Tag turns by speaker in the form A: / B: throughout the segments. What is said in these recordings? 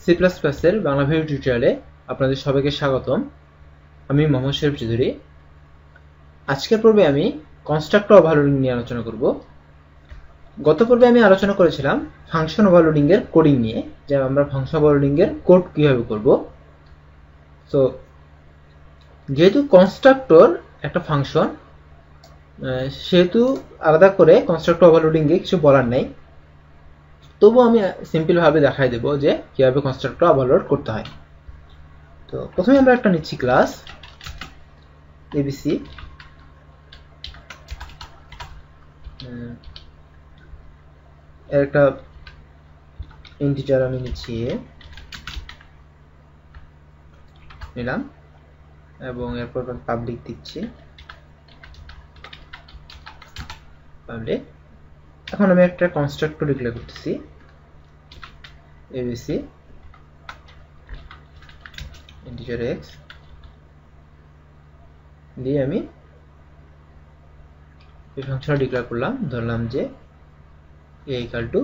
A: C plus প্লাসের Bangla video টিউটোরিয়ালে আপনাদের সবাইকে স্বাগতম। আমি মোহাম্মদ শরীফ চৌধুরী। আজকের পর্বে আমি কনস্ট্রাক্টর ওভারলোডিং নিয়ে আলোচনা করব। গত পর্বে আমি আলোচনা করেছিলাম ফাংশন ওভারলোডিং এর কোডিং নিয়ে, যে আমরা ফাংশন ওভারলোডিং এর কোড কিভাবে করব। তো যেহেতু কনস্ট্রাক্টর একটা ফাংশন, সেহেতু আলাদা করে কনস্ট্রাক্টর ওভারলোডিং এ কিছু বলার নেই। তবু আমি সিম্পল ভাবে দেখাই দেব যে কিভাবে কনস্ট্রাক্টর ওভারলোড করতে হয়। তো প্রথমে আমরা একটা নিচ্ছি ক্লাস এবিসি, এর একটা ইন্টিজার আমি নিচ্ছি নিলাম এবং এরপর পাবলিক দিচ্ছি পাবলিক। এখন আমি একটা কনস্ট্রাক্টর ডিক্লেয়ার করতেছি এবিসি ইন্টিজার x দিয়ে আমি এই ফাংশনটা ডিক্লেয়ার করলাম, ধরলাম যে a equal to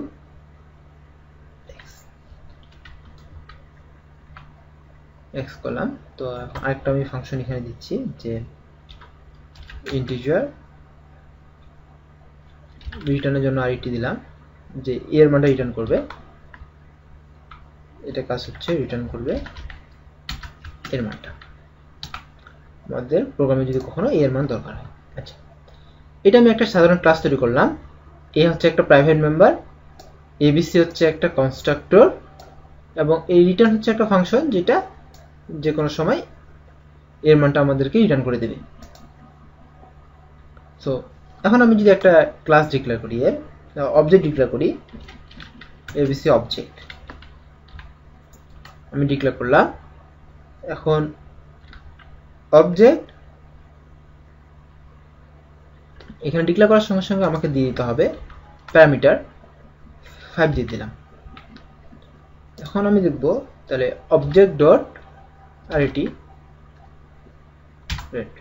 A: x করলাম। তো আরেকটা আমি ফাংশন এখানে দিচ্ছি যে ইন্টিজার রিটার্নের জন্য আরেকটি দিলাম যে এর মানটা রিটার্ন করবে। এটা কাজ হচ্ছে রিটার্ন করবে এর মানটা, আমাদের প্রোগ্রামে যদি কখনো এর মান দরকার হয়। আচ্ছা, এটা আমি একটা সাধারণ ক্লাস তৈরি করলাম। এ হচ্ছে একটা প্রাইভেট মেম্বার, এবিসি হচ্ছে একটা কনস্ট্রাক্টর এবং এই রিটার্ন হচ্ছে একটা ফাংশন যেটা যে কোনো সময় এর মানটা আমাদেরকে রিটার্ন করে দেবে। সো এখন আমি যদি একটা ক্লাস ডিক্লেয়ার করি, এর অবজেক্ট ডিক্লেয়ার করি এবিসি অবজেক্ট, আমি ডিক্লেয়ার করলাম। এখন অবজেক্ট এখানে ডিক্লেয়ার করার সঙ্গে সঙ্গে আমাকে দিয়ে দিতে হবে প্যারামিটার 5 দিয়ে দিলাম। এখন আমি দেখব তাহলে অবজেক্ট ডট আরটি রেড,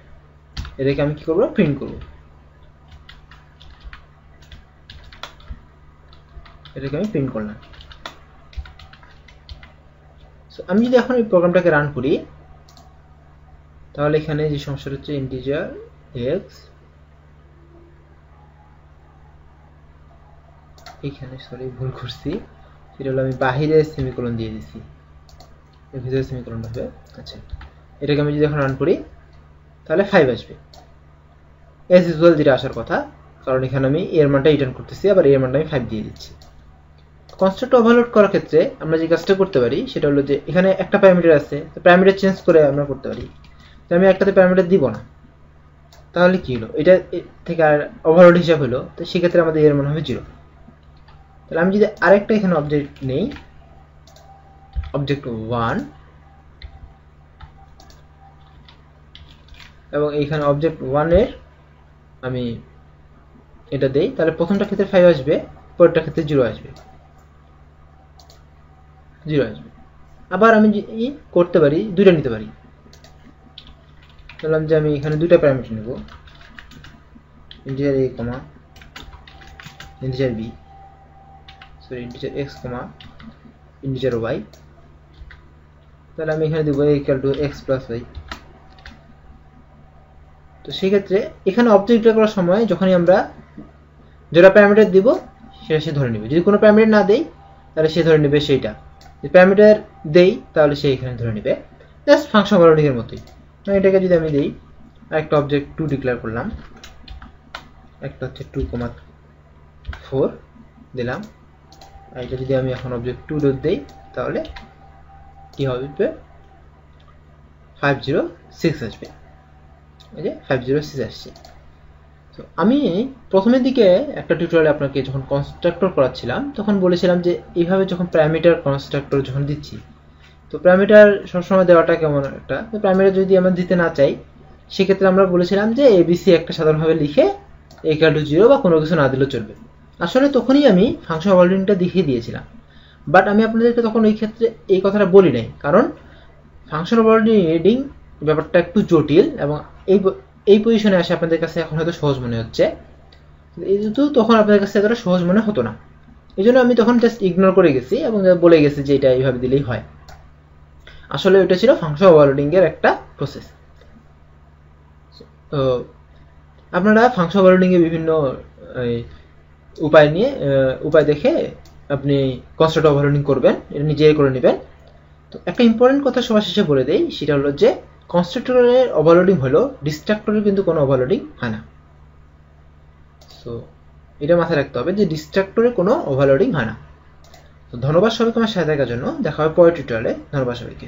A: এটাকে আমি কি করব, প্রিন্ট করব। এটাকে আমি প্রিন্ট করলাম। আমি যদি এখন এই প্রোগ্রামটাকে রান করি, তাহলে এখানে যে সমস্যাটা হচ্ছে ইন্টিজার x, এখানে সরি ভুল করছি, সেটা হলো আমি বাহিরে সেমিকোলন দিয়ে দিছি, এর ভিতরে সেমিকোলন হবে। আচ্ছা, এটাকে আমি যদি এখন রান করি তাহলে 5 আসবে এজ ইউজুয়াল, যেটা আসার কথা, কারণ এখানে আমি এর মানটা রিটার্ন করতেছি, আবার এর মানটা আমি 5 দিয়ে দিচ্ছি। কনস্ট্রাক্টর ওভারলোড করার ক্ষেত্রে আমরা যে কাজটা করতে পারি সেটা হলো যে এখানে একটা প্যারামিটার আছে, তো প্যারামিটার চেঞ্জ করে আমরা করতে পারি। তো আমি একটাতে প্যারামিটার দিব না, তাহলে কি হলো, এটা থেকে আর ওভারলোড হিসাব হলো, তো সেক্ষেত্রে আমাদের এর মান হবে 0। তাহলে আমি যদি আরেকটা এখানে অবজেক্ট নেই, অবজেক্ট 1, এবং এইখানে অবজেক্ট 1 এর আমি এটা দেই, তাহলে প্রথমটা ক্ষেত্রে 5 আসবে, পরেরটা ক্ষেত্রে 0 আসবে। আবার আমি করতে পারি, দুইটা নিতে পারি। বললাম যে আমি এখানে দুইটা প্যারামিটার নেব, integer a comma integer b, sorry integer x comma integer y। তাহলে আমি এখানে দেব a equal to x plus y। তো সেই ক্ষেত্রে এখানে অবজেক্ট ডিক্লেয়ার করার সময় যখনই আমরা যেটা প্যারামিটার দিব সেটা সে ধরে নেবে। যদি কোনো প্যারামিটার না দেই তাহলে সে ধরে নেবে সেইটা, যদি প্যারামিটার দেই তাহলে সে এখানে ধরে নেবে। জাস্ট ফাংশন ওভারলোডিং এর মতোই। এটাকে যদি আমি দেই, একটা অবজেক্ট 2 ডিক্লেয়ার করলাম, একটা হচ্ছে 2,4 দিলাম, আর এটা যদি আমি এখন অবজেক্ট 2 ডট দেই তাহলে কি হবে, 506 আসবে। এই যে 506 আসছে। তো আমি প্রথমের দিকে একটা টিউটোরিয়ালে আপনাকে যখন কনস্ট্রাক্টর করাচ্ছিলাম তখন বলেছিলাম যে এইভাবে যখন প্যারামিটার কনস্ট্রাক্টর যখন দিচ্ছি, তো প্যারামিটার সবসময় দেওয়াটা কেমন একটা, তো প্যারামিটার যদি আমরা দিতে না চাই সেক্ষেত্রে আমরা বলেছিলাম যে এবিসি একটা সাধারণভাবে লিখে equal to 0 বা কোনো কিছু না দিলেও চলবে। আসলে তখনই আমি ফাংশন ওভারলোডিংটা দেখিয়ে দিয়েছিলাম, বাট আমি আপনাদেরকে তখন এই ক্ষেত্রে এই কথাটা বলি নাই, কারণ ফাংশন ওভারলোডিং ব্যাপারটা একটু জটিল এবং এই পজিশনে আসে আপনাদের কাছে এখন হয়তো সহজ মনে হচ্ছে, কিন্তু তখন আপনাদের কাছে এতটা সহজ মনে হতো না। এই জন্য আমি তখন জাস্ট ইগনোর করে গেছি এবং বলে গেছি যে এটা এইভাবে দিলেই হয়। আসলে ওইটা ছিল ফাংশন ওভারলোডিং এর একটা প্রসেস। তো আপনারা ফাংশন ওভারলোডিং এর বিভিন্ন উপায় দেখে আপনি কনস্ট্রাক্টর ওভারলোডিং করবেন, এটা নিজেই করে নেবেন। তো একটা ইম্পর্টেন্ট কথা সবার শেষে বলে দেই, সেটা হলো যে কনস্ট্রাক্টরের ওভারলোডিং হলো, ডিস্ট্রাক্টরের কিন্তু কোনো ওভারলোডিং হয় না। সো এটা মাথায় রাখতে হবে যে ডিস্ট্রাক্টরে কোনো ওভারলোডিং হয় না। তো ধন্যবাদ সবাইকে আমার সাথে থাকার জন্য। দেখা হবে পরের টিউটোরিয়ালে। ধন্যবাদ সবাইকে।